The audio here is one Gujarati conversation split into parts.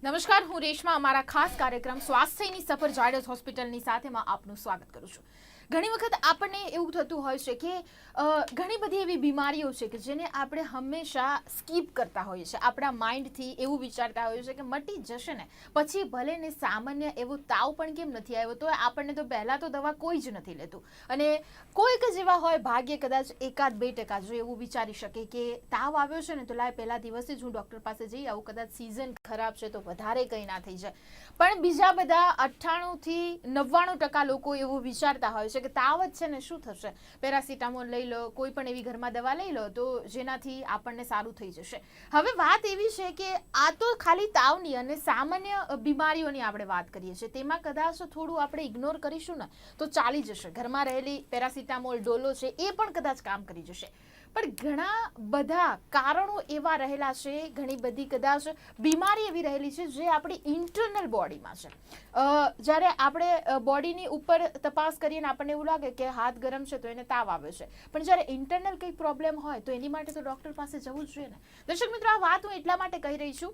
નમસ્કાર, હું રેશમા અમારા ખાસ કાર્યક્રમ સ્વાસ્થ્યની સફર ઝાયડસ હોસ્પિટલની સાથેમાં આપનું સ્વાગત કરું છું. ઘણી વખત આપણને એવું થતું હોય છે કે ઘણી બધી એવી બીમારીઓ છે કે જેને આપણે હંમેશા સ્કીપ કરતા હોઈએ છીએ. આપણા માઇન્ડથી એવું વિચારતા હોઈએ છીએ કે મટી જશે ને પછી ભલે ને સામાન્ય એવો તાવ પણ કેમ નથી આવ્યો તો આપણને તો પહેલાં તો દવા કોઈ જ નથી લેતું. અને કોઈક જ એવા હોય ભાગ્ય કદાચ 1-2% જો એવું વિચારી શકે કે તાવ આવ્યો છે ને તો લાય પહેલા દિવસે જ હું ડૉક્ટર પાસે જઈ આવું, કદાચ સિઝન ખરાબ છે તો વધારે કંઈ ના થઈ જાય. પણ બીજા બધા 98થી 99% લોકો એવું વિચારતા હોય છે કે તાવ જ છે ને શું થશે, પેરાસિટામોલ લઈ લો, કોઈ પણ એવી ઘરમાં દવા લઈ લો તો જેનાથી આપણને સારું થઈ જશે. હવે વાત એવી છે કે આ તો ખાલી તાવની અને સામાન્ય બીમારીઓની આપણે વાત કરીએ છીએ, તેમાં કદાચ થોડું આપણે ઇગ્નોર કરીશું ને તો ચાલી જશે. ઘરમાં રહેલી પેરાસિટામોલ ડોલો છે એ પણ કદાચ કામ કરી જશે. પણ ઘણા બધા કારણો એવા રહેલા છે, ઘણી બધી કદાચ બીમારી એવી રહેલી છે જે આપણી ઇન્ટરનલ બોડીમાં છે. જ્યારે આપણે બોડીની ઉપર તપાસ કરીએ ને આપણને એવું લાગે કે હાથ ગરમ છે તો એને તાવ આવે છે, પણ જ્યારે ઇન્ટરનલ કંઈ પ્રોબ્લેમ હોય તો એની માટે તો ડૉક્ટર પાસે જવું જ જોઈએ ને. દર્શક મિત્રો, આ વાત હું એટલા માટે કહી રહી છું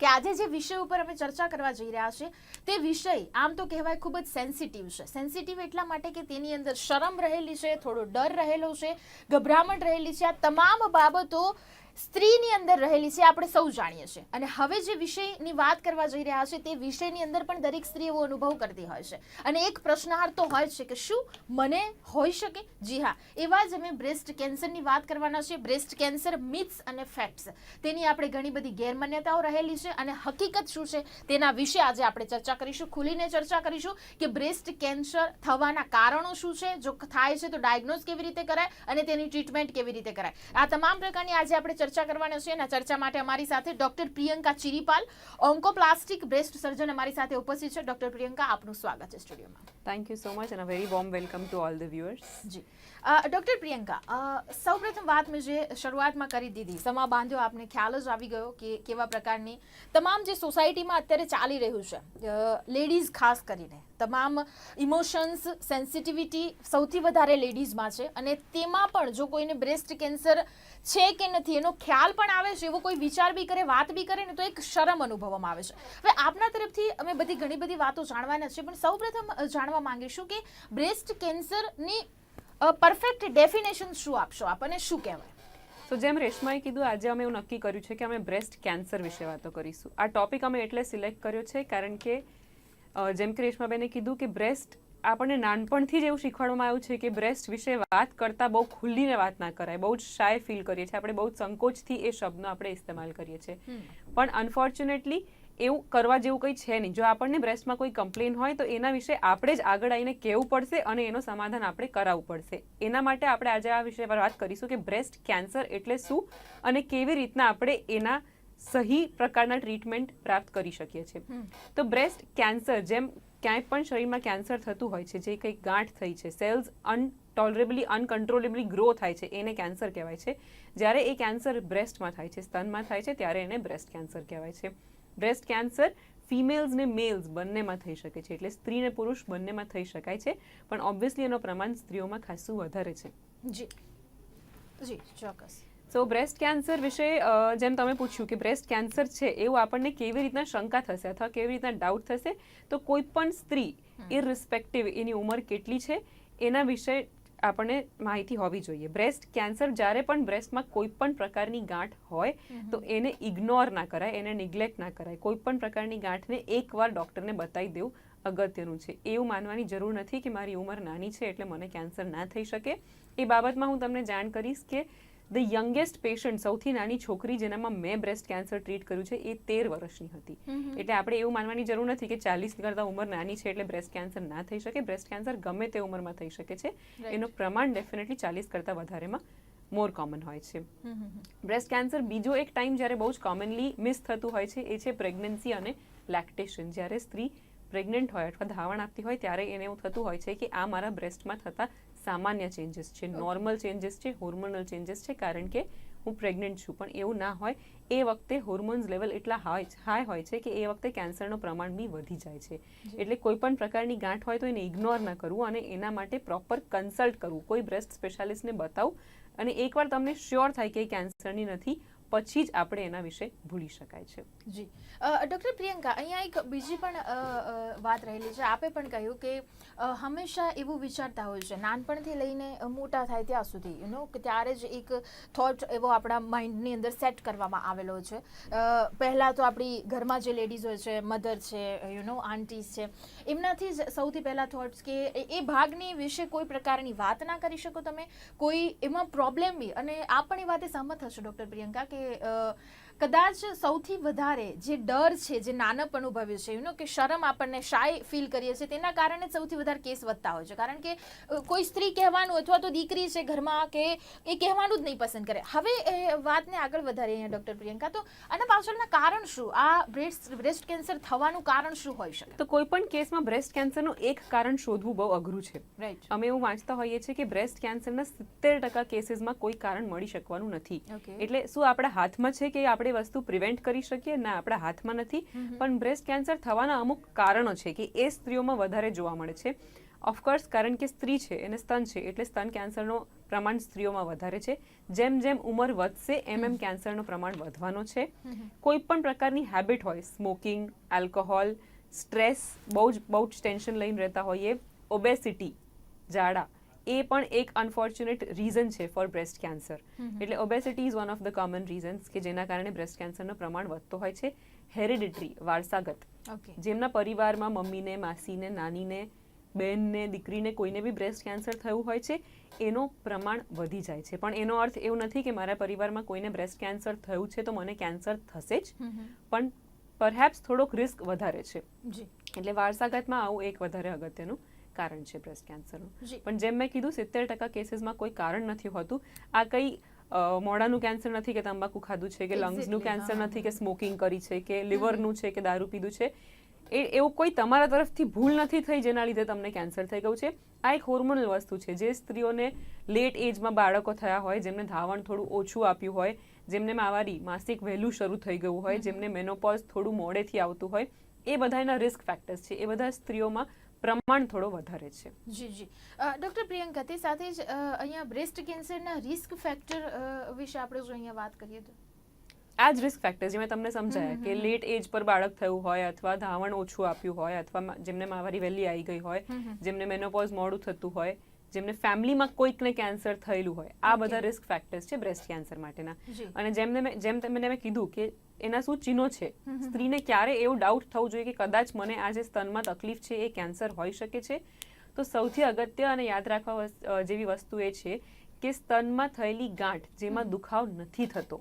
કે આજે જે વિષય ઉપર અમે ચર્ચા કરવા જઈ રહ્યા છીએ તે વિષય આમ તો કહેવાય ખૂબ જ સેન્સિટિવ છે. સેન્સિટિવ એટલા માટે કે તેની અંદર શરમ રહેલી છે, થોડો ડર રહેલો છે, ગભરામણ રહેલી છે. આ તમામ બાબતો સ્ત્રીની અંદર રહેલી છે, આપણે સૌ જાણીએ છીએ. અને હવે જે વિષયની વાત કરવા જઈ રહ્યા છે તે વિષયની અંદર પણ દરેક સ્ત્રી એવો અનુભવ કરતી હોય છે અને એક પ્રશ્નાર્થ તો હોય છે કે શું મને હોઈ શકે? જી હા, એવા જ અમે બ્રેસ્ટ કેન્સરની વાત કરવાના છે. બ્રેસ્ટ કેન્સર મિથ્સ અને ફેક્ટ્સ, તેની આપણે ઘણી બધી ગેરમાન્યતાઓ રહેલી છે અને હકીકત શું છે તેના વિશે આજે આપણે ચર્ચા કરીશું. ખુલીને ચર્ચા કરીશું કે બ્રેસ્ટ કેન્સર થવાના કારણો શું છે, જો થાય છે તો ડાયગ્નોઝ કેવી રીતે કરાય અને તેની ટ્રીટમેન્ટ કેવી રીતે કરાય. આ તમામ પ્રકારની આજે આપણે ચર્ચા કરવાના છે. અને ચર્ચા માટે અમારી સાથે ડોક્ટર પ્રિયંકા ચિરીપાલ, ઓન્કોપ્લાસ્ટિક બ્રેસ્ટ સર્જન અમારી સાથે ઉપસ્થિત છે. ડોક્ટર પ્રિયંકા, આપનું સ્વાગત છે સ્ટુડિયોમાં. Thank you so much and a very warm welcome to all the viewers. જી ડૉક્ટર પ્રિયંકા, સૌપ્રથમ વાત મેં જે શરૂઆતમાં કરી દીધી, સમા બાંધ્યો, આપને ખ્યાલ જ આવી ગયો કે કેવા પ્રકારની તમામ જે સોસાયટીમાં અત્યારે ચાલી રહ્યું છે, લેડીઝ ખાસ કરીને તમામ ઇમોશન્સ, સેન્સિટિવિટી સૌથી વધારે લેડીઝમાં છે. અને તેમાં પણ જો કોઈને બ્રેસ્ટ કેન્સર છે કે નથી એનો ખ્યાલ પણ આવે છે, એવો કોઈ વિચાર બી કરે, વાત બી કરે ને તો એક શરમ અનુભવવામાં આવે છે. હવે આપના તરફથી અમે ઘણી બધી વાતો જાણવાના છે, પણ સૌપ્રથમ જાણવા માંગીશું કે બ્રેસ્ટ કેન્સરની પરફેક્ટ ડેફિનેશન શું આપશો આપ અને શું કહેવાય? તો જેમ રેશમાએ કીધું, આજે અમે એવું નક્કી કર્યું છે કે અમે બ્રેસ્ટ કેન્સર વિશે વાતો કરીશું. આ ટોપિક અમે એટલે સિલેક્ટ કર્યો છે કારણ કે જેમ કે રેશમાબેને કીધું કે બ્રેસ્ટ આપણને નાનપણથી જ એવું શીખવાડવામાં આવ્યું છે કે બ્રેસ્ટ વિશે વાત કરતાં બહુ ખુલ્લીને વાત ના કરાય, બહુ જ શાય ફીલ કરીએ છીએ આપણે, બહુ જ સંકોચથી એ શબ્દનો આપણે ઇસ્તેમાલ કરીએ છીએ. પણ અનફોર્ચ્યુનેટલી એવું કરવા જેવું કંઈ છે નહીં. જો આપણને બ્રેસ્ટમાં કોઈ કમ્પ્લેન હોય તો એના વિશે આપણે જ આગળ આવીને કહેવું પડશે અને એનું સમાધાન આપણે કરાવવું પડશે. એના માટે આપણે આજે આ વિષય પર વાત કરીશું કે બ્રેસ્ટ કેન્સર એટલે શું અને કેવી રીતના આપણે એના સહી પ્રકારના ટ્રીટમેન્ટ પ્રાપ્ત કરી શકીએ છીએ. તો બ્રેસ્ટ કેન્સર, જેમ ક્યાંય પણ શરીરમાં કેન્સર થતું હોય છે, જે કંઈક ગાંઠ થઈ છે, સેલ્સ અનટોલરેબલી અનકન્ટ્રોલેબલી ગ્રો થાય છે, એને કેન્સર કહેવાય છે. જ્યારે એ કેન્સર બ્રેસ્ટમાં થાય છે, સ્તનમાં થાય છે, ત્યારે એને બ્રેસ્ટ કેન્સર કહેવાય છે. બ્રેસ્ટ કેન્સર ફિમેલ્સ ને મેલ્સ બંનેમાં થઈ શકે છે, એટલે સ્ત્રી ને પુરુષ બંનેમાં થઈ શકાય છે, પણ ઓબ્વિયસલી એનો પ્રમાણ સ્ત્રીઓમાં ખાસું વધારે છે. જી જી, ચોક્કસ. સો બ્રેસ્ટ કેન્સર વિશે જેમ તમે પૂછ્યું કે બ્રેસ્ટ કેન્સર છે એવું આપણને કેવી રીતના શંકા થશે અથવા કેવી રીતના ડાઉટ થશે, તો કોઈ પણ સ્ત્રી ઇરરિસ્પેક્ટિવ એની ઉંમર કેટલી છે એના વિશે આપણને માહિતી હોવી જોઈએ. બ્રેસ્ટ કેન્સર જ્યારે પણ બ્રેસ્ટમાં કોઈ પણ પ્રકારની ગાંઠ હોય તો એને ઇગ્નોર ના કરાય, એને નિગ્લેક્ટ ના કરાય. કોઈ પણ પ્રકારની ગાંઠને એકવાર ડૉક્ટરને બતાવી દેવું અગત્યનું છે. એવું માનવાની જરૂર નથી કે મારી ઉંમર નાની છે એટલે મને કેન્સર ના થઈ શકે. એ બાબતમાં હું તમને જાણ કરીશ કે ધ યંગેસ્ટ પેશન્ટ, સૌથી નાની છોકરી જેનામાં મેં બ્રેસ્ટ કેન્સર ટ્રીટ કર્યું છે એ 13 વર્ષની હતી. એટલે આપણે એવું માનવાની જરૂર નથી કે 40 કરતાં ઉંમર નાની છે એટલે બ્રેસ્ટ કેન્સર ના થઈ શકે. બ્રેસ્ટ કેન્સર ગમે તે ઉંમરમાં થઈ શકે છે. એનું પ્રમાણ ડેફિનેટલી 40 કરતાં વધારેમાં મોર કોમન હોય છે. બ્રેસ્ટ કેન્સર બીજો એક ટાઈમ જ્યારે બહુ જ કોમનલી મિસ થતું હોય છે એ છે પ્રેગ્નન્સી અને લેક્ટેશન. જ્યારે સ્ત્રી પ્રેગ્નન્ટ હોય અથવા ધાવણ આપતી હોય ત્યારે એને એવું થતું હોય છે કે આ મારા બ્રેસ્ટમાં થતા સામાન્ય ચેન્જીસ છે, નોર્મલ ચેન્જીસ છે, હોર્મોનલ ચેન્જીસ છે, કારણ કે હું પ્રેગ્નન્ટ છું. પણ એવું ના હોય. એ વખતે હોર્મોન્સ લેવલ એટલા હાઈ હોય છે કે એ વખતે કેન્સરનું પ્રમાણ બી વધી જાય છે. એટલે કોઈ પણ પ્રકારની ગાંઠ હોય તો એને ઇગ્નોર ના કરવું અને એના માટે પ્રોપર કન્સલ્ટ કરવું, કોઈ બ્રેસ્ટ સ્પેશિયાલિસ્ટને બતાવવું. અને એકવાર તમને શ્યોર થાય કે એ કેન્સરની નથી, પછી જ આપણે એના વિશે ભૂલી શકાય છે. જી ડૉક્ટર પ્રિયંકા, અહીંયા એક બીજી પણ વાત રહેલી છે. આપે પણ કહ્યું કે હંમેશા એવું વિચારતા હોય છે નાનપણથી લઈને મોટા થાય ત્યાં સુધી કે ત્યારે જ એક થોટ એવો આપણા માઇન્ડની અંદર સેટ કરવામાં આવેલો છે. પહેલાં તો આપણી ઘરમાં જે લેડીઝ હોય છે, મધર છે, આંટીઝ છે, એમનાથી જ સૌથી પહેલાં થોટ્સ કે એ ભાગની વિશે કોઈ પ્રકારની વાત ના કરી શકો તમે, કોઈ એમાં પ્રોબ્લેમ બી. અને આપ પણ એ વાતે સહમત હશો ડૉક્ટર પ્રિયંકા કે કદાચ સૌથી વધારે જે ડર છે, જે નાનપ અનુભવ્યું છે, કે શરમ આપણને શાય ફીલ કરીએ છીએ, તેના કારણે સૌથી વધારે કેસ વધતા હોય છે. કારણ કે કોઈ સ્ત્રી કહેવાનું અથવા તો દીકરી છે ઘરમાં કે એ કહેવાનું જ નહીં પસંદ કરે. હવે એ વાતને આગળ વધારીએ અહીંયા ડૉક્ટર પ્રિયંકા, તો આના પાછળના કારણ શું? આ બ્રેસ્ટ કેન્સર થવાનું કારણ શું હોઈ શકે? તો કોઈ પણ કેસમાં બ્રેસ્ટ કેન્સરનું એક કારણ શોધવું બહુ અઘરું છે. રાઈટ. અમે એવું વાંચતા હોઈએ છીએ કે બ્રેસ્ટ કેન્સરના 70% કેસીસમાં કોઈ કારણ મળી શકવાનું નથી. એટલે શું આપણા હાથમાં છે કે આપણે વસ્તુ પ્રિવેન્ટ કરી શકીએ? ના, આપણા હાથમાં નથી. પણ બ્રેસ્ટ કેન્સર થવાના અમુક કારણો છે કે એ સ્ત્રીઓમાં વધારે જોવા મળે છે. ઓફકોર્સ કારણ કે સ્ત્રી છે એને સ્તન છે એટલે સ્તન કેન્સરનું પ્રમાણ સ્ત્રીઓમાં વધારે છે. જેમ જેમ ઉંમર વધશે એમ કેન્સરનું પ્રમાણ વધવાનું છે. કોઈ પણ પ્રકારની હેબિટ હોય, સ્મોકિંગ, આલ્કોહોલ, સ્ટ્રેસ, બહુ જ ટેન્શન લઈને રહેતા હોઈએ, ઓબેસિટી, ઝાડા, એ પણ એક અનફોર્ચ્યુનેટ રીઝન છે ફોર બ્રેસ્ટ કેન્સર. એટલે obesity is one of the common reasons કે જેના કારણે બ્રેસ્ટ કેન્સરનું પ્રમાણ વધતો હોય છે. હેરિડિટરી, વારસાગત, જેમના પરિવારમાં મમ્મીને, માસીને, નાનીને, બહેનને, દીકરીને કોઈને બી બ્રેસ્ટ કેન્સર થયું હોય છે, એનું પ્રમાણ વધી જાય છે. પણ એનો અર્થ એવું નથી કે મારા પરિવારમાં કોઈને બ્રેસ્ટ કેન્સર થયું છે તો મને કેન્સર થશે જ, પણ પરહેપ્સ થોડોક રિસ્ક વધારે છે. એટલે વારસાગતમાં આવું એક વધારે અગત્યનું કારણ છે બ્રેસ્ટ કેન્સરનું. પણ જેમ મેં કીધું 70% કેસીસમાં કોઈ કારણ નથી હોતું. આ કંઈ મોઢાનું કેન્સર નથી કે તંબાકુ ખાધું છે, કે લંગ્સનું કેન્સર નથી કે સ્મોકિંગ કરી છે, કે લિવરનું છે કે દારૂ પીધું છે. એવું કોઈ તમારા તરફથી ભૂલ નથી થઈ જેના લીધે તમને કેન્સર થઈ ગયું છે. આ એક હોર્મોનલ વસ્તુ છે. જે સ્ત્રીઓને લેટ એજમાં બાળકો થયા હોય, જેમને ધાવણ થોડું ઓછું આપ્યું હોય, જેમને માસિક વહેલું શરૂ થઈ ગયું હોય, જેમને મેનોપોઝ થોડું મોડેથી આવતું હોય, એ બધાના રિસ્ક ફેક્ટર્સ છે. એ બધા સ્ત્રીઓમાં પ્રમાણ થોડો વધારે છે. જી ડૉક્ટર પ્રિયંકા, તે સાથે જ અહીંયા બ્રેસ્ટ કેન્સરના રિસ્ક ફેક્ટર વિશે આપણે જો અહીંયા વાત કરીએ તો આ જ રિસ્ક ફેક્ટર જે મેં તમને સમજાયા કે લેટ એજ પર બાળક થયું હોય, અથવા ધાવણ ઓછું આપ્યું હોય, અથવા જેમને માહવારી વહેલી આવી ગઈ હોય, જેમને મેનોપોઝ મોડું થતું હોય, જેમને ફેમિલીમાં કોઈકને કેન્સર થયેલું હોય, આ બધા રિસ્ક ફેક્ટર્સ છે બ્રેસ્ટ કેન્સર માટેના. અને જેમ મેં કીધું કે એના શું ચિહ્નો છે, સ્ત્રીને ક્યારે એવું ડાઉટ થવું જોઈએ કે કદાચ મને આ જે સ્તનમાં તકલીફ છે એ કેન્સર હોઈ શકે છે. તો સૌથી અગત્ય અને યાદ રાખવા જેવી વસ્તુ એ છે કે સ્તનમાં થયેલી ગાંઠ જેમાં દુખાવ નથી થતો,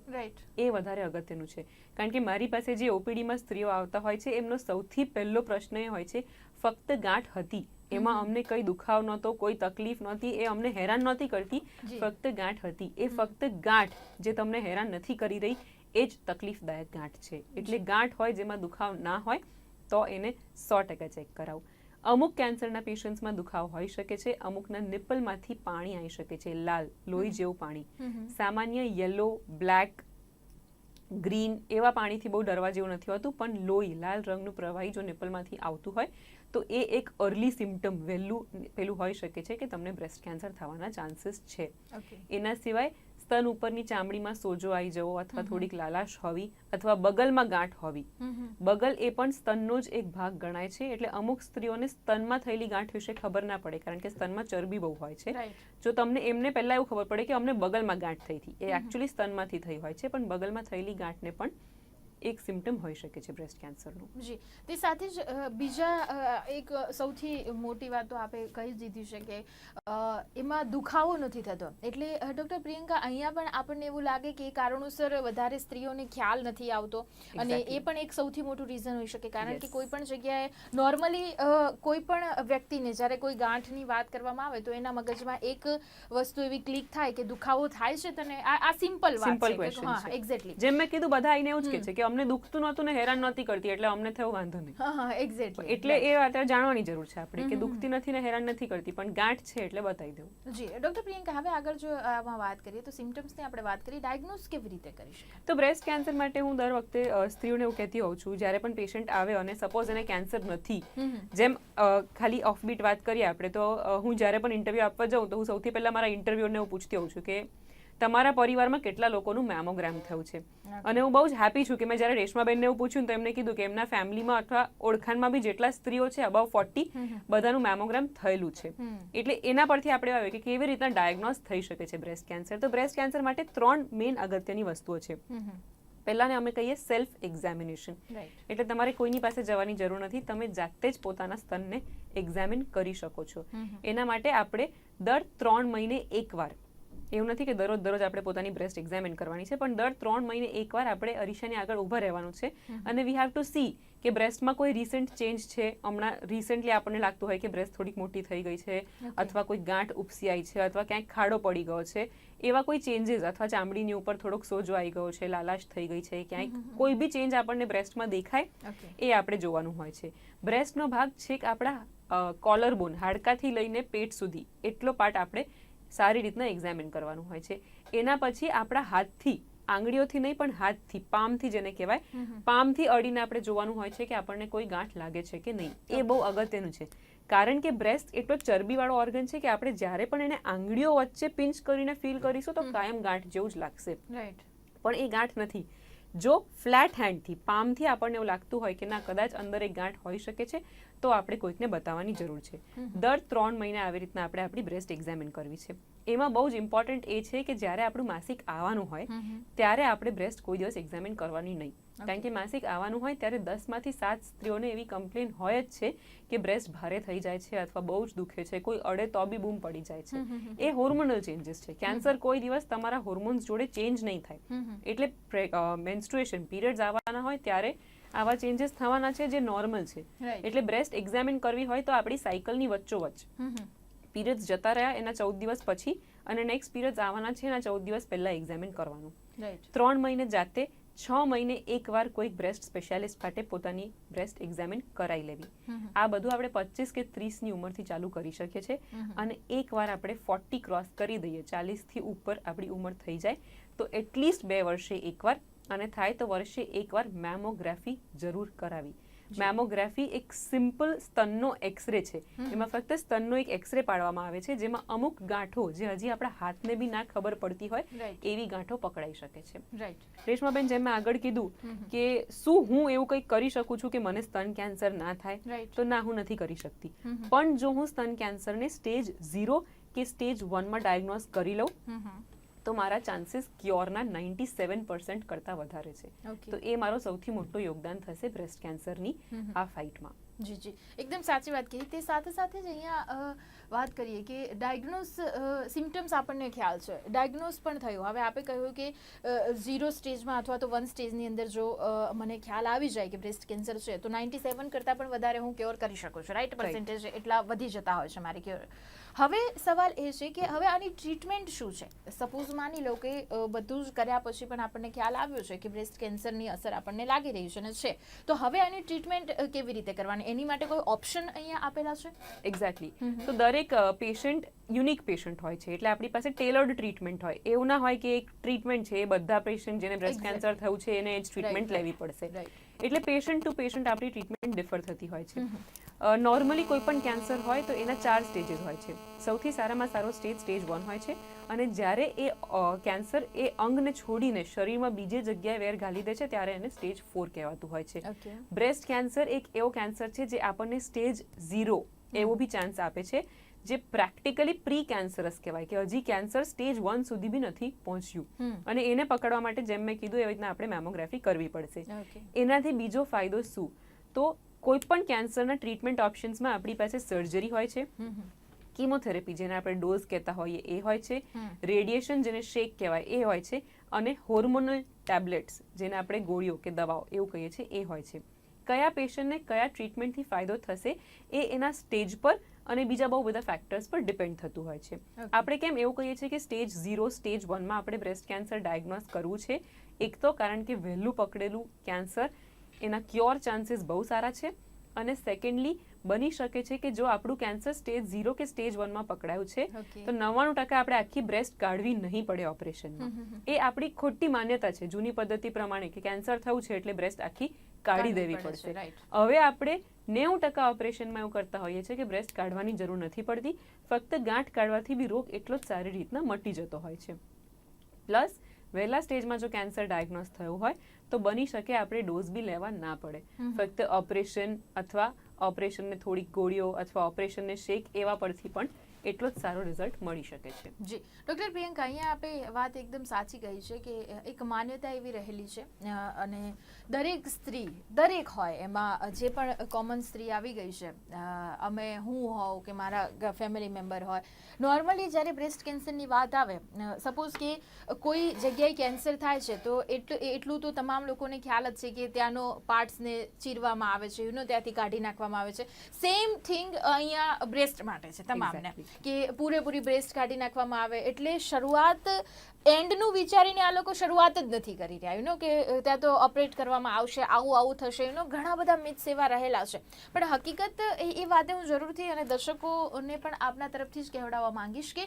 એ વધારે અગત્યનું છે. કારણ કે મારી પાસે જે ઓપીડીમાં સ્ત્રીઓ આવતા હોય છે એમનો સૌથી પહેલો પ્રશ્ન એ હોય છે ફક્ત ગાંઠ હતી, એમાં અમને કઈ દુખાવ નહોતો, કોઈ તકલીફ નહોતી, એ અમને હેરાન નહોતી કરતી, ફક્ત ગાંઠ હતી. એ ફક્ત ગાંઠ જે તમને હેરાન નથી કરી રહી એ જ તકલીફદાયક ગાંઠ છે. એટલે ગાંઠ હોય જેમાં દુખાવ ના હોય તો એને 100% ચેક કરાવું. અમુક કેન્સરના પેશન્ટ્સમાં દુખાવ હોઈ શકે છે, અમુકના નિપલમાંથી પાણી આવી શકે છે, લાલ લોહી જેવું પાણી. સામાન્ય યલો, બ્લેક, ગ્રીન એવા પાણીથી બહુ ડરવા જેવું નથી હોતું, પણ લોહી લાલ રંગનું પ્રવાહી જો નિપલમાંથી આવતું હોય તો એ એક અર્લી સિમ્પટમ, વહેલું પેલું હોઈ શકે છે કે તમને બ્રેસ્ટ કેન્સર થવાના ચાન્સીસ છે. એના સિવાય સ્તન ઉપરની ચામડીમાં સોજો આવી જવો, અથવા થોડીક લાલાશ હોવી, અથવા બગલમાં ગાંઠ હોવી. બગલ એ પણ સ્તનનો જ એક ભાગ ગણાય છે. એટલે અમુક સ્ત્રીઓને સ્તનમાં થયેલી ગાંઠ વિશે ખબર ના પડે કારણ કે સ્તનમાં ચરબી બહુ હોય છે. જો તમને એમને પહેલા એવું ખબર પડે કે અમને બગલમાં ગાંઠ થઈ હતી, એ એકચ્યુઅલી સ્તનમાંથી થઈ હોય છે, પણ બગલમાં થયેલી ગાંઠને પણ એક સિમ્પટમ હોઈ શકે છે બ્રેસ્ટ કેન્સરનું. જી, તે સાથે જ બીજા એક સૌથી મોટી વાત તો આપે કહી દીધી છે કે એમાં દુખાવો નથી થતો. એટલે ડૉક્ટર પ્રિયંકા, અહીંયા પણ આપણને એવું લાગે કે એ કારણોસર વધારે સ્ત્રીઓને ખ્યાલ નથી આવતો, અને એ પણ એક સૌથી મોટું રીઝન હોઈ શકે. કારણ કે કોઈ પણ જગ્યાએ નોર્મલી કોઈ પણ વ્યક્તિને જ્યારે કોઈ ગાંઠની વાત કરવામાં આવે તો એના મગજમાં એક વસ્તુ એવી ક્લિક થાય કે દુખાવો થાય છે તને. આ સિમ્પલ વાત છે. હા, એક્ઝેક્ટલી. જેમ મેં કીધું, બધા આઈને એવું જ કહે છે કે અમને દુખતું નહોતું ને હેરાન નહોતી કરતી એટલે અમને થયો વાંધો નહીં. હા, એક્ઝેક્ટલી. એટલે એ અત્યારે જાણવાની જરૂર છે આપણે કે દુખતી નથી ને હેરાન નથી કરતી, પણ ગાંઠ છે એટલે બતાવી દેવું. જી ડૉક્ટર પ્રિયંકા, હવે આગળ જો આમાં વાત કરીએ તો સિમ્પટમ્સની આપણે વાત કરીએ, ડાયગ્નોઝ કેવી રીતે કરી શકાય? તો બ્રેસ્ટ કેન્સર માટે હું દર વખતે સ્ત્રીઓને એવું કહેતી હોઉં છું, જ્યારે પણ પેશન્ટ આવે અને સપોઝ એને કેન્સર નથી, જેમ ખાલી ઓફબીટ વાત કરીએ આપણે, તો હું જ્યારે પણ ઇન્ટરવ્યૂ આપવા જાઉં તો હું સૌથી પહેલા મારા ઇન્ટરવ્યુઅરને હું પૂછતી હોઉં છું કે તમારા પરિવારમાં કેટલા લોકોનું મેમોગ્રામ થયું છે. અને હું બહુ જ હેપી છું કે મેં જ્યારે રેશમાબેનને એવું પૂછ્યું તો એમને કીધું કે એમના ફેમિલીમાં અથવા ઓળખાણમાં બી જેટલા સ્ત્રીઓ છે અબાઉ 40 બધાનું મેમોગ્રામ થયેલું છે. એટલે એના પરથી આપણે આવે કે કેવી રીતના ડાયગ્નોઝ થઈ શકે છે બ્રેસ્ટ કેન્સર. તો બ્રેસ્ટ કેન્સર માટે 3 મેઇન અગત્યની વસ્તુઓ છે. પહેલાને અમે કહીએ સેલ્ફ એક્ઝામિનેશન. એટલે તમારે કોઈની પાસે જવાની જરૂર નથી, તમે જાતે જ પોતાના સ્તનને એક્ઝામિન કરી શકો છો. એના માટે આપણે દર 3 મહિને એકવાર, એવું નથી કે દરરોજ આપણે પોતાની બ્રેસ્ટ એક્ઝામિન કરવાની છે, પણ દર 3 મહિને એકવાર આપણે અરીસાની આગળ ઊભા રહેવાનું છે અને વી હેવ ટુ સી કે બ્રેસ્ટમાં કોઈ રિસન્ટ ચેન્જ છે. હમણાં રિસન્ટલી આપણને લાગતું હોય કે બ્રેસ્ટ થોડીક મોટી થઈ ગઈ છે, અથવા કોઈ ગાંઠ ઉપસી આવી છે, અથવા ક્યાંક ખાડો પડી ગયો છે, એવા કોઈ ચેન્જીસ, અથવા ચામડીની ઉપર થોડોક સોજો આવી ગયો છે, લાલાશ થઈ ગઈ છે, ક્યાંક કોઈ બી ચેન્જ આપણને બ્રેસ્ટમાં દેખાય એ આપણે જોવાનું હોય છે. બ્રેસ્ટનો ભાગ છે કે આપણા કોલર બોન, હાડકાથી લઈને પેટ સુધી એટલો પાર્ટ આપણે સારી રીતના એક્ઝામિન કરવાનું હોય છે. એના પછી આપણા હાથથી, આંગળીઓથી નહીં પણ હાથથી, પામથી જેને કહેવાય, પામથી અડીને આપણે જોવાનું હોય છે કે આપણને કોઈ ગાંઠ લાગે છે કે નહીં. એ બહુ અગત્યનું છે, કારણ કે બ્રેસ્ટ એટલો ચરબીવાળો ઓર્ગન છે કે આપણે જ્યારે પણ એને આંગળીઓ વચ્ચે પિંચ કરીને ફીલ કરીશું તો કાયમ ગાંઠ જેવું જ લાગશે. પણ એ ગાંઠ નથી. જો ફ્લેટ હેન્ડથી, પામથી આપણને એવું લાગતું હોય કે ના કદાચ અંદર એક ગાંઠ હોઈ શકે છે, તો આપણે કોઈકને બતાવવાની જરૂર છે. દર 3 મહિને આવી રીતના આપણે આપણી બ્રેસ્ટ એક્ઝામિન કરવી છે. એમાં બહુ જ ઇમ્પોર્ટન્ટ એ છે કે જ્યારે આપણું માસિક આવવાનું હોય ત્યારે આપણે બ્રેસ્ટ કોઈ દિવસ એક્ઝામિન કરવાની નહીં. કારણ કે માસિક આવવાનું હોય ત્યારે 10માંથી 7 સ્ત્રીઓને એવી કમ્પ્લેન હોય જ છે કે બ્રેસ્ટ ભારે થઈ જાય છે અથવા બહુ જ દુખે છે, કોઈ અડે તો બી બૂમ પડી જાય છે. એ હોર્મોનલ ચેન્જીસ છે. કેન્સર કોઈ દિવસ તમારા હોર્મોન્સ જોડે ચેન્જ નહીં થાય. એટલે મેન્સ્ટ્રુએશન, પીરિયડ્સ આવવાના હોય ત્યારે આવા ચેન્જીસ થવાના છે જે નોર્મલ છે. એટલે બ્રેસ્ટ એક્ઝામિન કરવી હોય તો આપણી સાયકલની વચ્ચોવચ્ચ પીરિયડ્સ જતા રહ્યા એના 14 દિવસ પછી અને નેક્સ્ટ પીરિયડ્સ આવવાના છે એના 14 દિવસ પહેલા એક્ઝામિન કરવાનું. 3 મહિને જાતે, 6 મહિને એકવાર કોઈક બ્રેસ્ટ સ્પેશિયાલિસ્ટ માટે પોતાની બ્રેસ્ટ એક્ઝામિન કરાવી લેવી. આ બધું આપણે 25 કે 30ની ઉંમરથી ચાલુ કરી શકીએ છીએ. અને એકવાર આપણે 40 ક્રોસ કરી દઈએ, 40થી ઉપર આપણી ઉંમર થઈ જાય તો એટલીસ્ટ 2 વર્ષે એકવાર, અને થાય તો વર્ષે એકવાર મેમોગ્રાફી જરૂર કરાવી. મેમોગ્રાફી એક સિમ્પલ સ્તનનો એક્સરે છે. એમાં ફક્ત સ્તનનો એક એક્સરે પાડવામાં આવે છે જેમાં અમુક ગાંઠો જે હજી આપણા હાથને બી ના ખબર પડતી હોય એવી ગાંઠો પકડાઈ શકે છે. રેશમાબેન, જેમ મેં આગળ કીધું કે શું હું એવું કંઈક કરી શકું છું કે મને સ્તન કેન્સર ના થાય, તો ના, હું નથી કરી શકતી. પણ જો હું સ્તન કેન્સરને સ્ટેજ 0 કે સ્ટેજ 1માં ડાયગ્નોઝ કરી લઉં તો મારા ચાન્સીસ ક્યોરના 97% કરતાં વધારે છે. તો એ મારો સૌથી મોટો યોગદાન થશે બ્રેસ્ટ કેન્સરની આ ફાઇટમાં. જી, એકદમ સાચી વાત કહી. તે સાથે સાથે જ અહીંયા વાત કરીએ કે ડાયગ્નોઝ, સિમ્ટમ્સ આપણને ખ્યાલ છે, ડાયગ્નોઝ પણ થયું. હવે આપણે કહ્યું કે 0 સ્ટેજમાં અથવા તો 1 સ્ટેજની અંદર જો મને ખ્યાલ આવી જાય કે બ્રેસ્ટ કેન્સર છે તો 97 કરતાં પણ વધારે હું ક્યોર કરી શકું છું. રાઈટ, પર્સન્ટેજ એટલા વધી જતા હોય છે મારે ક્યોર. હવે સવાલ એ છે કે હવે આની ટ્રીટમેન્ટ શું છે? સપોઝ માની લો કે બધું જ કર્યા પછી પણ આપણને ખ્યાલ આવ્યો છે કે બ્રેસ્ટ કેન્સરની અસર આપણને લાગી રહી છે ને છે, તો હવે આની ટ્રીટમેન્ટ કેવી રીતે કરવાની? એની માટે કોઈ ઓપ્શન અહીંયા આપેલા છે? એક્ઝેક્ટલી. તો દરેક પેશન્ટ યુનિક પેશન્ટ હોય છે, એટલે આપણી પાસે ટેલર્ડ ટ્રીટમેન્ટ હોય. એવું ના હોય કે એક ટ્રીટમેન્ટ છે એ બધા પેશન્ટ જેને બ્રેસ્ટ કેન્સર થયું છે એને જ ટ્રીટમેન્ટ લેવી પડશે. એટલે પેશન્ટ ટુ પેશન્ટ આપણી ટ્રીટમેન્ટ ડિફર થતી હોય છે. નોર્મલી કોઈ પણ કેન્સર હોય તો એના 4 સ્ટેજીસ હોય છે. સૌથી સારામાં સારો સ્ટેજ 1 હોય છે, અને જ્યારે એ કેન્સર એ અંગને છોડીને શરીરમાં બીજી જગ્યાએ વેર ઘાલી દે છે ત્યારે એને સ્ટેજ 4 કહેવાતું હોય છે. બ્રેસ્ટ કેન્સર એક એવો કેન્સર છે જે આપણને સ્ટેજ 0 એવો બી ચાન્સ આપે છે, જે પ્રેક્ટિકલી પ્રી કેન્સરસ કહેવાય કે હજી કેન્સર સ્ટેજ 1 સુધી બી નથી પહોંચ્યું. અને એને પકડવા માટે જેમ મેં કીધું એવી રીતના આપણે મેમોગ્રાફી કરવી પડશે. એનાથી બીજો ફાયદો શું? તો કોઈ પણ કેન્સરના ટ્રીટમેન્ટ ઓપ્શન્સમાં આપણી પાસે સર્જરી હોય છે, કીમોથેરાપી જેને આપણે ડોઝ કહેતા હોઈએ એ હોય છે, રેડિયેશન જેને શેક કહેવાય એ હોય છે, અને હોર્મોનલ ટેબ્લેટ્સ જેને આપણે ગોળીઓ કે દવાઓ એવું કહીએ છીએ એ હોય છે. કયા પેશન્ટને કયા ટ્રીટમેન્ટથી ફાયદો થશે એ એના સ્ટેજ પર અને બીજા બહુ બધા ફેક્ટર્સ પર ડિપેન્ડ થતું હોય છે. આપણે કેમ એવું કહીએ છીએ કે સ્ટેજ 0 સ્ટેજ 1માં આપણે બ્રેસ્ટ કેન્સર ડાયગ્નોઝ કરવું છે? એક તો કારણ કે વહેલું પકડેલું કેન્સર એના ક્યોર ચાન્સીસ બહુ સારા છે, અને સેકન્ડલી બની શકે છે કે જો આપણું કેન્સર સ્ટેજ 0 કે સ્ટેજ 1માં પકડાયું છે તો 99% આપણે આખી બ્રેસ્ટ કાઢવી નહીં પડે ઓપરેશનમાં. એ આપણી ખોટી માન્યતા છે જૂની પદ્ધતિ પ્રમાણે કે કેન્સર થયું છે એટલે બ્રેસ્ટ આખી કાઢી દેવી પડશે. હવે આપણે 90% ઓપરેશનમાં એવું કરતા હોઈએ છીએ કે બ્રેસ્ટ કાઢવાની જરૂર નથી પડતી, ફક્ત ગાંઠ કાઢવાથી બી રોગ એટલો જ સારી રીતના મટી જતો હોય છે. પ્લસ વહેલા સ્ટેજમાં જો કેન્સર ડાયગ્નોઝ થયું હોય તો બની શકે આપણે ડોઝ બી લેવા ના પડે. ફક્ત ઓપરેશન અથવા ઓપરેશનને થોડીક ગોળીઓ અથવા ઓપરેશનને શેક એવા પરથી પણ એટલો જ સારો રિઝલ્ટ મળી શકે છે. જી ડૉક્ટર પ્રિયંકા, અહીંયા આપણે વાત એકદમ સાચી કહી છે કે એક માન્યતા એવી રહેલી છે અને દરેક સ્ત્રી દરેક હોય એમાં જે પણ કોમન સ્ત્રી આવી ગઈ છે, હું હોઉં કે મારા ફેમિલી મેમ્બર હોય, નોર્મલી જ્યારે બ્રેસ્ટ કેન્સરની વાત આવે, સપોઝ કે કોઈ જગ્યાએ કેન્સર થાય છે તો એટલું તો તમામ લોકોને ખ્યાલ જ છે કે ત્યાંનો પાર્ટ્સને ચીરવામાં આવે છે, ત્યાંથી કાઢી નાખવામાં આવે છે. સેમ થિંગ અહીંયા બ્રેસ્ટ માટે છે તમામને, કે પૂરેપૂરી બ્રેસ્ટ કાઢી નાખવામાં આવે. એટલે શરૂઆત એન્ડનું વિચારીને આ લોકો શરૂઆત જ નથી કરી રહ્યા, કે ત્યાં તો ઓપરેટ કરવામાં આવશે, આવું થશે, ઘણા બધા મિથ્સ એવા રહેલા છે. પણ હકીકત એ વાતે હું જરૂરથી અને દર્શકોને પણ આપના તરફથી જ કહેવડાવવા માંગીશ કે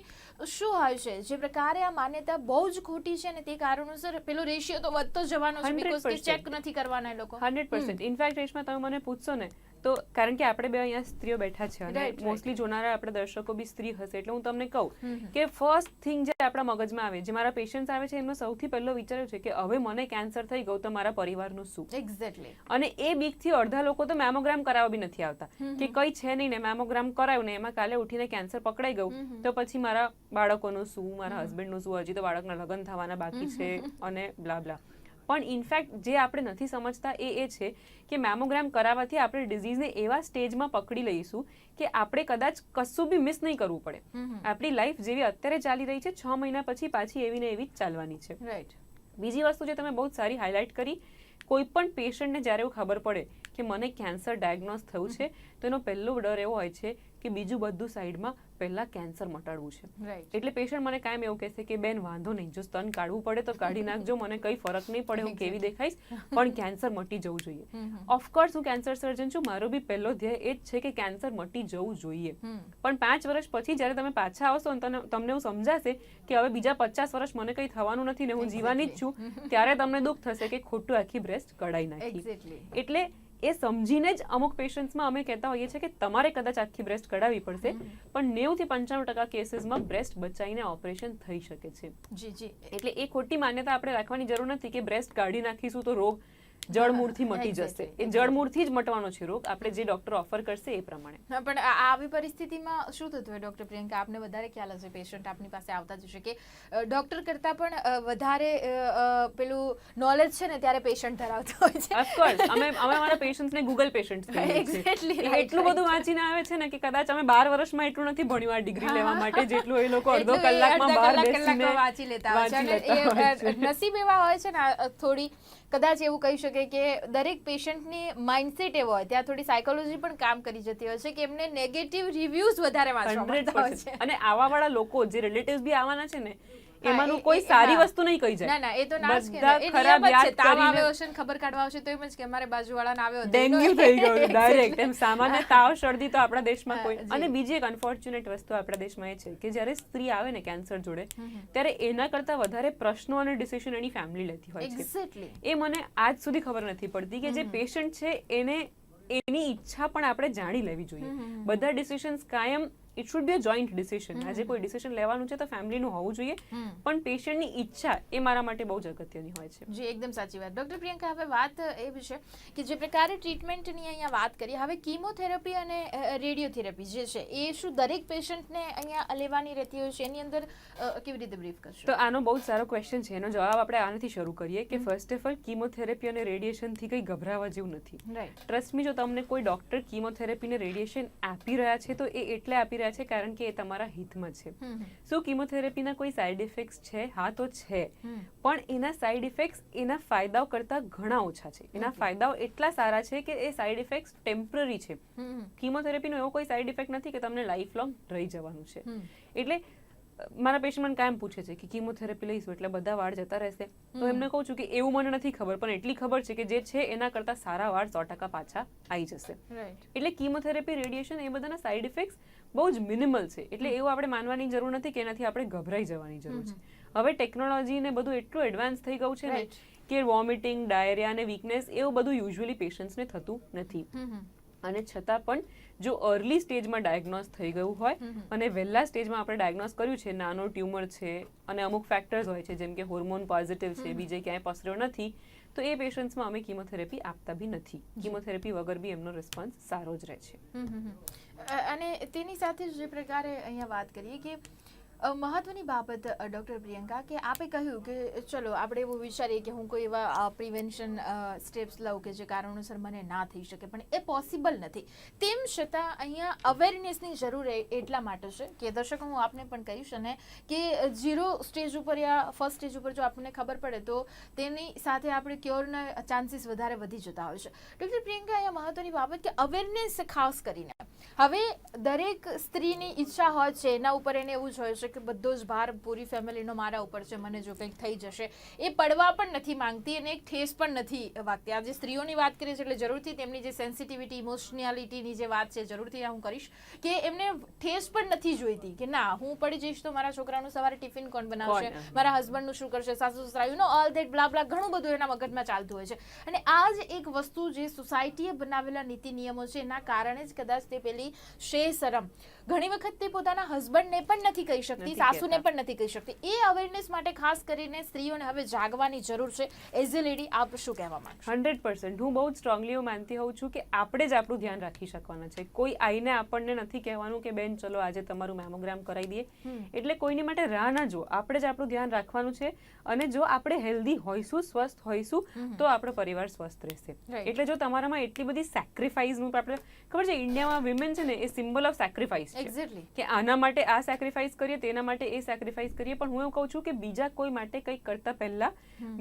શું હોય છે જે પ્રકારે આ માન્યતા બહુ જ ખોટી છે અને તે કારણોસર પેલો રેશિયો તો વધતો જવાનો છે, બીકોઝ કે ચેક નથી કરવાના એ લોકો. 100%. ઇનફેક્ટ રેશમા, તમે મને પૂછશો ને તો કારણ કે આપણે બે અહીંયા સ્ત્રીઓ બેઠા છે અને મોસ્ટલી જોનારા આપણે દર્શકો બી સ્ત્રી હશે, એટલે હું તમને કહું કે ફર્સ્ટ થિંગ જે આપણા મગજમાં આવે, જે મારા પેશન્ટ્સ આવે છે, એમનો સૌથી પહેલો વિચાર છે કે હવે મને કેન્સર થઈ ગયું તો મારા પરિવારનું શું. એક્ઝેક્ટલી. અને એ બીકથી અડધા લોકો તો મેમોગ્રામ કરાવવા બી નથી આવતા કે કઈ છે નહીં ને મેમોગ્રામ કરાવ્યું ને એમાં કાલે ઉઠીને કેન્સર પકડાઈ ગયું તો પછી મારા બાળકોનું શું, મારા હસબન્ડનું શું, હજી તો બાળકના લગ્ન થવાના બાકી છે અને બ્લા બ્લા. પણ ઇનફેક્ટ જે આપણે નથી સમજતા એ છે કે મેમોગ્રામ કરાવવાથી આપણે ડિઝીઝને એવા સ્ટેજમાં પકડી લઈશું કે આપણે કદાચ કશું બી મિસ નહીં કરવું પડે. આપણી લાઈફ જેવી અત્યારે ચાલી રહી છે 6 મહિના પછી પાછી એવી ને એવી જ ચાલવાની છે. રાઈટ. બીજી વસ્તુ જે તમે બહુ સારી હાઇલાઇટ કરી, કોઈ પણ પેશન્ટને જ્યારે એવું ખબર પડે કે મને કેન્સર ડાયગ્નોઝ થયું છે તો એનો પહેલો ડર એવો હોય છે કે બીજું બધું સાઈડમાં પહેલા કેન્સર મટાડવું છે. એટલે પેશન્ટ મને કાયમ એવું કહેશે કે બેન વાંધો નહીં, જો સ્તન કાઢવું પડે તો કાઢી નાખજો, મને કઈ ફરક નહીં પડે, હું કેવી દેખાઈશ, પણ કેન્સર મટી જવું જોઈએ. ઓફકોર્સ હું કેન્સર સર્જન છું, મારો બી પહેલો ધ્યેય એ જ છે કે કેન્સર મટી જવું જોઈએ. પણ 5 વર્ષ પછી જ્યારે તમે પાછા આવશો અને તમને એવું સમજાશે કે હવે બીજા 50 વર્ષ મને કંઈ થવાનું નથી ને હું જીવાની જ છું, ત્યારે તમને દુઃખ થશે કે ખોટું આખી બ્રેસ્ટ કઢાઈ નાખી. એટલે એ સમજીને જ અમુક પેશન્ટ્સમાં અમે કહેતા હોઈએ છીએ કે તમારે કદાચ આખી બ્રેસ્ટ કઢાવવી પડશે, પણ 90 થી 95% કેસીસમાં બ્રેસ્ટ બચાવીને ઓપરેશન થઈ શકે છે. એટલે એ ખોટી માન્યતા આપણે રાખવાની જરૂર નથી કે બ્રેસ્ટ કાઢી નાખીશું તો રોગ જળમૂળથી મટી જશે. એ જળમૂળથી જ મટવાનો છે રોગ, આપણે જે ડોક્ટર ઓફર કરશે એ પ્રમાણે. પણ આવી પરિસ્થિતિમાં શું થતું હોય ડોક્ટર પ્રિયંકા, આપને વધારે ખ્યાલ હશે, પેશન્ટ આપની પાસે આવતા જ હશે કે ડોક્ટર કરતા પણ વધારે પેલું નોલેજ છે ને ત્યારે પેશન્ટ ધરાવતો હોય છે. ઓફકોર્સ અમે અમારા પેશન્ટ્સને ગૂગલ પેશન્ટ્સ કહીએ છીએ. એટલું બધું વાંચીને આવે છે ને કે કદાચ અમે 12 વર્ષમાં એટલું નથી ભણ્યું આ ડિગ્રી લેવા માટે જેટલું એ લોકો અડધો કલાકમાં બહાર બેસીને વાંચી લેતા હોય છે. નસીબ એવા હોય છે ને થોડી, કદાચ એવું કહી શકે કે દરેક પેશન્ટની માઇન્ડસેટ એવો હોય, ત્યાં થોડી સાયકોલોજી પણ કામ કરી જતી હોય છે કે એમને નેગેટિવ રિવ્યુઝ વધારે વાંચવા મળતા હોય છે. અને આવાવાળા લોકો જે રિલેટિવ્સ બી આવવાના છે ને એમાંનું કોઈ સારી વસ્તુ નહીં કહી જાય. ના એ તો ના જ કહેવાય. એ ખરાબ યાદ છે. તાવ આવ્યો હશે ને ખબર કાઢવા આવશે તો એમ જ કે અમારે બાજુવાળાને આવ્યો હતો, ડેન્ગ્યુ થઈ ગયો ડાયરેક્ટ. એમ સામાન્ય તાવ શરદી તો આપણા દેશમાં કોઈ. અને બીજી એક અનફોર્ચ્યુનેટ વસ્તુ આપણા દેશમાં એ છે કે જ્યારે સ્ત્રી આવે ને કેન્સર જોડે ત્યારે એના કરતા વધારે પ્રશ્નો અને ડિસિઝન એની ફેમિલી લેતી હોય છે. એક્ઝેક્ટલી. એ મને આજ સુધી ખબર નથી પડતી કે જે પેશન્ટ છે એને એની ઈચ્છા પણ આપણે જાણી લેવી જોઈએ. બધા ડિસિઝન્સ કાયમ it should be a joint decision. આજે કોઈ ડિસિઝન લેવાનું છે તો ફેમિલીનું હોવું જોઈએ, પણ પેશન્ટની ઈચ્છા એ મારા માટે બહુ જ અગત્યની હોય છે. જી એકદમ સાચી વાત. ડોક્ટર પ્રિયંકા, હવે વાત એ છે કે જે પ્રકારે ટ્રીટમેન્ટની અહીંયા વાત કરી, હવે કીમોથેરાપી અને રેડિયોથેરાપી જે છે એ શું દરેક પેશન્ટને અહીંયા લેવાની રહેતી હોય છે? એની અંદર કેવી રીતે બ્રીફ કરશો? તો આનો બહુ સારો ક્વેશ્ચન છે. એનો જવાબ આપણે આનાથી શરૂ કરીએ કે ફર્સ્ટ ઓફ ઓલ કીમોથેરાપી અને રેડિયેશનથી કંઈ ગભરાવા જેવું નથી. ટ્રસ્ટ મી, જો તમને કોઈ ડોક્ટર કીમોથેરાપી અને રેડિયેશન આપી રહ્યા છે તો એ એટલે આપી રહ્યા છે કારણ કે એ તમારા હિતમાં છે. શું કીમોથેરાપીના કોઈ સાઇડ ઇફેક્ટ્સ છે? હા તો છે, પણ એના સાઇડ ઇફેક્ટ્સ એના ફાયદાઓ કરતા ઘણા ઓછા છે. એના ફાયદાઓ એટલા સારા છે કે એ સાઇડ ઇફેક્ટ્સ ટેમ્પરરી છે. કીમોથેરાપીનો એવો કોઈ સાઇડ ઇફેક્ટ નથી કે તમને લાઈફ લોંગ રહી જવાનું છે. એટલે મારા પેશન્ટ મને કાયમ પૂછે છે કે કીમોથેરાપી લઈશું એટલે બધા વાળ જતા રહેશે? તો એમને કહું છું કે એવું મને નથી ખબર, પણ એટલી ખબર છે કે જે છે એના કરતા સારા વાળ 100% પાછા આવી જશે. એટલે કીમોથેરાપી, રેડિયેશન એ બધાના સાઇડ ઇફેક્ટ્સ બહુ જ મિનિમલ છે. એટલે એવું આપણે માનવાની જરૂર નથી કે એનાથી આપણે ગભરાઈ જવાની જરૂર છે. હવે ટેકનોલોજી ને બધું એટલું એડવાન્સ થઈ ગયું છે ને કે વોમિટિંગ, ડાયરિયા અને વીકનેસ એવું બધું યુઝ્યુઅલી પેશન્ટ્સને થતું નથી. અને છતાં પણ જો અર્લી સ્ટેજમાં ડાયગ્નોઝ થઈ ગયું હોય અને વહેલા સ્ટેજમાં આપણે ડાયગ્નોઝ કર્યું છે, નાનો ટ્યુમર છે અને અમુક ફેક્ટર્સ હોય છે જેમ કે હોર્મોન પોઝિટિવ છે, બીજે ક્યાંય પસર્યો નથી, તો એ પેશન્ટ્સમાં અમે કિમોથેરાપી આપતા બી નથી. કિમોથેરાપી વગર બી એમનો રિસ્પોન્સ સારો જ રહે છે. અને તેની સાથે જે પ્રકારે અહીંયા વાત કરીએ કે મહત્વની બાબત ડૉક્ટર પ્રિયંકા કે આપે કહ્યું કે ચલો આપણે એવું વિચારીએ કે હું કોઈ એવા પ્રિવેન્શન સ્ટેપ્સ લઉં કે જે કારણોસર મને ના થઈ શકે, પણ એ પોસિબલ નથી. તેમ છતાં અહીંયા અવેરનેસની જરૂર એટલા માટે છે કે દર્શકો હું આપને પણ કહીશ અને કે 0 સ્ટેજ ઉપર યા ફર્સ્ટ સ્ટેજ ઉપર જો આપણને ખબર પડે તો તેની સાથે આપણે ક્યોરના ચાન્સીસ વધારે વધી જતા હોય છે. ડૉક્ટર પ્રિયંકા અહીંયા મહત્વની બાબત કે અવેરનેસ ખાસ કરીને હવે દરેક સ્ત્રીની ઈચ્છા હોય છે, એના ઉપર એને એવું જ હોય છે કે બધો જ ભાર પૂરી ફેમિલીનો મારા ઉપર છે, મને જો કંઈક થઈ જશે એ પડવા પણ નથી માંગતી અને એક ઠેસ પણ નથી વાગતી. આજે સ્ત્રીઓની વાત કરીએ છીએ એટલે જરૂરથી તેમની જે સેન્સિટિવિટી ઇમોશનાલિટીની જે વાત છે જરૂરથી હું કરીશ કે એમને ઠેસ પણ નથી જોઈતી કે ના હું પડી જઈશ તો મારા છોકરાનું સવારે ટિફિન કોણ બનાવશે, મારા હસબન્ડનું શું કરશે, સાસુ સસરા યુ નો ઓલ ધેટ બ્લા બ્લા ઘણું બધું એના મગજમાં ચાલતું હોય છે. અને આ જ એક વસ્તુ જે સોસાયટીએ બનાવેલા નીતિ નિયમો છે એના કારણે જ કદાચ તે પેલી શરમ ઘણી વખત તે પોતાના હસબન્ડને પણ નથી કહી શકતી, સાસુને પણ નથી કહી શકતી. એ અવેરનેસ માટે ખાસ કરીને સ્ત્રીઓને હવે જાગવાની જરૂર છે. એઝ અ લેડી આપ શું કહેવા માંગશો? 100% હું બહુ જ સ્ટ્રોંગલી એવું માનતી હોઉં છું કે આપણે જ આપણું ધ્યાન રાખી શકવાના છે. કોઈ આઈને આપણને નથી કહેવાનું કે બેન ચલો આજે તમારું મેમોગ્રામ કરાવી દઈએ, એટલે કોઈની માટે રાહ ના જો, આપણે જ આપણું ધ્યાન રાખવાનું છે. અને જો આપણે હેલ્ધી હોઈશું, સ્વસ્થ હોઈશું તો આપણો પરિવાર સ્વસ્થ રહેશે. એટલે જો તમારામાં એટલી બધી સેક્રિફાઈસનું, આપણે ખબર છે ઇન્ડિયામાં વિમેન છે ને એ સિમ્બલ ઓફ સેક્રિફાઈસ છે કે આના માટે આ સેક્રિફાઈસ કરીએ, તેના માટે એ સેક્રિફાઈસ કરીએ. પણ હું એવું કહું છું કે બીજા કોઈ માટે કંઈક કરતા પહેલા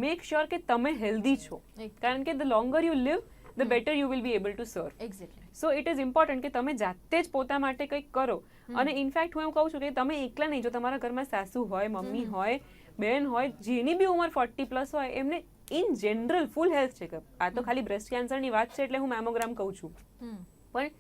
મેક શ્યોર કે તમે હેલ્ધી છો, કારણ કે the longer you live the better you will be able to serve. Exactly. So it is important કે તમે જાતે જ પોતા માટે કંઈક કરો. અને ઇનફેક્ટ હું એવું કહું છું કે તમે એકલા નહીં, જો તમારા ઘરમાં સાસુ હોય, મમ્મી હોય, બેન હોય, જેની બી ઉંમર 40+ હોય, એમને in general full health checkup, આ તો ખાલી બ્રેસ્ટ કેન્સરની વાત છે એટલે હું મેમોગ્રામ કહું છું, પણ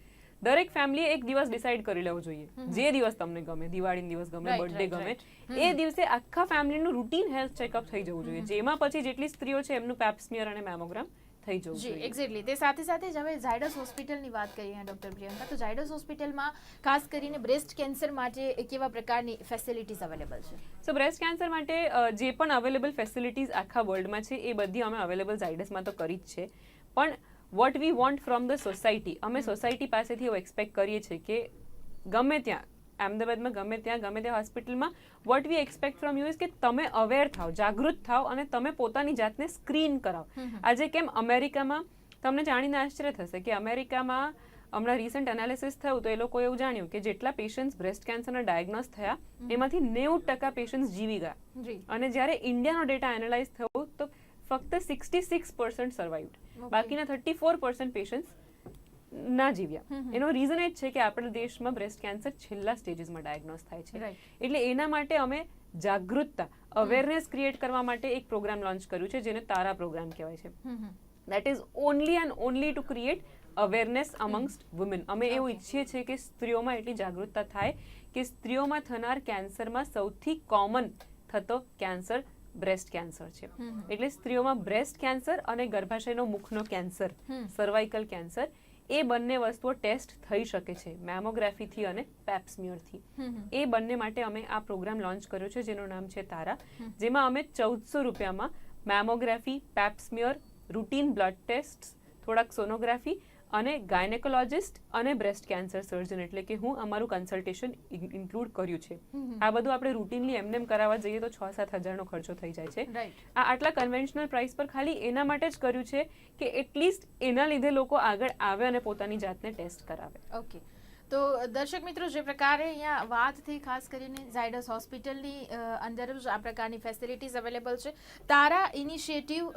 દરેક ફેમિલીએ એક દિવસ ડિસાઈડ કરી લેવું જોઈએ, જે દિવસ તમને ગમે, દિવાળીનો દિવસ ગમે, બર્થડે ગમે, એ દિવસે આખા ફેમિલીનું રૂટીન હેલ્થ ચેકઅપ થઈ જવું જોઈએ, જેમાં પછી જેટલી સ્ત્રીઓ છે એમનું પેપ સ્મિયર અને મેમોગ્રામ થઈ જવું જોઈએ. એક્ઝેક્ટલી. તે સાથે સાથે જ હવે ઝાયડસ હોસ્પિટલની વાત કરીએ ડૉક્ટર પ્રિયંકા, તો ઝાયડસ હોસ્પિટલમાં ખાસ કરીને બ્રેસ્ટ કેન્સર માટે કેવા પ્રકારની ફેસિલિટીઝ અવેલેબલ છે? સો બ્રેસ્ટ કેન્સર માટે જે પણ અવેલેબલ ફેસિલિટીઝ આખા વર્લ્ડમાં છે એ બધી અમે અવેલેબલ ઝાયડસમાં તો કરી જ છે. પણ what we want from the society, અમે સોસાયટી પાસેથી એવું એક્સપેક્ટ કરીએ છીએ કે ગમે ત્યાં અમદાવાદમાં ગમે તે હોસ્પિટલમાં what we expect from you is કે તમે અવેર થાઓ, જાગૃત થાઓ અને તમે પોતાની જાતને સ્ક્રીન કરાવો. આજે કેમ અમેરિકામાં, તમને જાણીને આશ્ચર્ય થશે કે અમેરિકામાં હમણાં રિસન્ટ એનાલિસિસ થયું તો એ લોકોએ એવું જાણ્યું કે જેટલા પેશન્ટ્સ બ્રેસ્ટ કેન્સરના ડાયગ્નોઝ થયા એમાંથી 90% પેશન્ટ્સ જીવી ગયા. અને જ્યારે ઇન્ડિયાનો ડેટા એનાલાઇઝ થયો તો ફક્ત 66% સર્વાઇવ્ડ, બાકીના 34% પેશન્ટ્સ ના જીવ્યા. એનો રીઝન એ જ છે કે આપણા દેશમાં બ્રેસ્ટ કેન્સર છેલ્લા સ્ટેજીસમાં ડાયગ્નોઝ થાય છે. એટલે એના માટે અમે જાગૃતતા, અવેરનેસ ક્રિએટ કરવા માટે એક પ્રોગ્રામ લોન્ચ કર્યું છે જેને તારા પ્રોગ્રામ કહેવાય છે. That is only and only to create awareness amongst women. અમે એવું ઈચ્છીએ છીએ કે સ્ત્રીઓમાં એટલી જાગૃતતા થાય કે સ્ત્રીઓમાં થનાર કેન્સરમાં સૌથી કોમન થતો કેન્સર બ્રેસ્ટ કેન્સર છે. એટલે સ્ત્રીઓમાં બ્રેસ્ટ કેન્સર અને ગર્ભાશયનો મુખનો કેન્સર, સર્વાઇકલ કેન્સર, એ બંને વસ્તુઓ ટેસ્ટ થઈ શકે છે મેમોગ્રાફીથી અને પેપ સ્મિયરથી. એ બંને માટે અમે આ પ્રોગ્રામ લોન્ચ કર્યો છે જેનું નામ છે તારા, જેમાં અમે 1400 રૂપિયામાં mammography, pap smear, routine blood test, થોડાક સોનોગ્રાફી અને ગાયનેકોલોજિસ્ટ અને બ્રેસ્ટ કેન્સર સર્જન, એટલે કે હું અમારું કન્સલ્ટેશન ઇન્ક્લુડ કર્યું છે. આ બધું આપણે રૂટીનલી એમને કરાવવા જઈએ તો 6-7 હજારનો ખર્ચો થઈ જાય છે. આ આટલા કન્વેન્શનલ પ્રાઇસ પર ખાલી એના માટે જ કર્યું છે કે એટલીસ્ટ એના લીધે લોકો આગળ આવે અને પોતાની જાતને ટેસ્ટ કરાવે. ઓકે, તો દર્શક મિત્રો જે પ્રકારે અહીંયા વાત થઈ ખાસ કરીને ઝાયડસ હોસ્પિટલની અંદર જ આ પ્રકારની ફેસિલિટીઝ અવેલેબલ છે. તારા ઇનિશિયેટિવ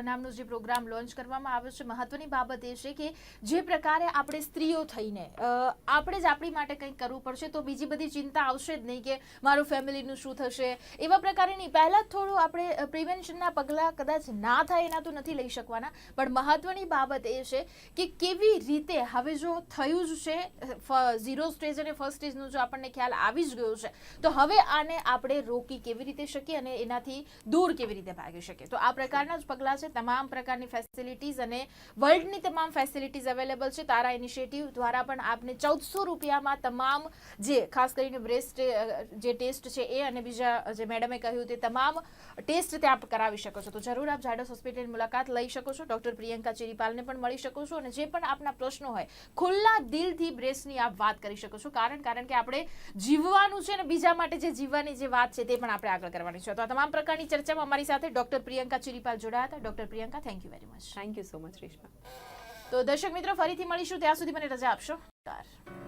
નામનો જે પ્રોગ્રામ લોન્ચ કરવામાં આવ્યો છે, મહત્વની બાબત એ છે કે જે પ્રકારે આપણે સ્ત્રીઓ થઈને આપણે જ આપણી માટે કંઈક કરવું પડશે તો બીજી બધી ચિંતા આવશે જ નહીં કે મારું ફેમિલીનું શું થશે, એવા પ્રકારે નહીં. પહેલાં થોડું આપણે પ્રિવેન્શનના પગલાં કદાચ ના થાય એના તો નથી લઈ શકવાના, પણ મહત્વની બાબત એ છે કે કેવી રીતે હવે જો થયું જ છે, ઝીરો સ્ટેજ અને ફર્સ્ટ સ્ટેજનો જો આપણને ખ્યાલ આવી જ ગયો છે તો હવે આને આપણે રોકી કેવી રીતે શકીએ અને એનાથી દૂર કેવી રીતે ભાગી શકીએ. તો આ પ્રકારના જ પગલાં છે. તમામ પ્રકારની ફેસિલિટીઝ અને વર્લ્ડની તમામ ફેસિલિટીઝ અવેલેબલ છે. તારા ઇનિશિયેટિવ દ્વારા પણ આપને 1400 રૂપિયામાં તમામ જે ખાસ કરીને બ્રેસ્ટ જે ટેસ્ટ છે એ અને બીજા જે મેડમે કહ્યું તે તમામ ટેસ્ટ ત્યાં આપ કરાવી શકો છો. તો જરૂર આપ ઝાયડસ હોસ્પિટલની મુલાકાત લઈ શકો છો. ડૉક્ટર પ્રિયંકા ચિરીપાલને પણ મળી શકો છો અને જે પણ આપના પ્રશ્નો હોય ખુલ્લા દિલથી બ્રેસ્ટની આપ વાત કરી શકો છો. કારણ કે આપણે જીવવાનું છે અને બીજા માટે જે જીવવાની જે વાત છે તે પણ આપણે આગળ કરવાની છે. તો આ તમામ પ્રકારની ચર્ચામાં અમારી સાથે ડૉક્ટર પ્રિયંકા ચિરીપાલ જોડાયા હતા. Doctor Priyanka, thank you very much. Thank you so much Reshma. તો દર્શક મિત્રો, ફરીથી મળીશું. ત્યાં સુધી મને રજા આપશો. નમસ્કાર.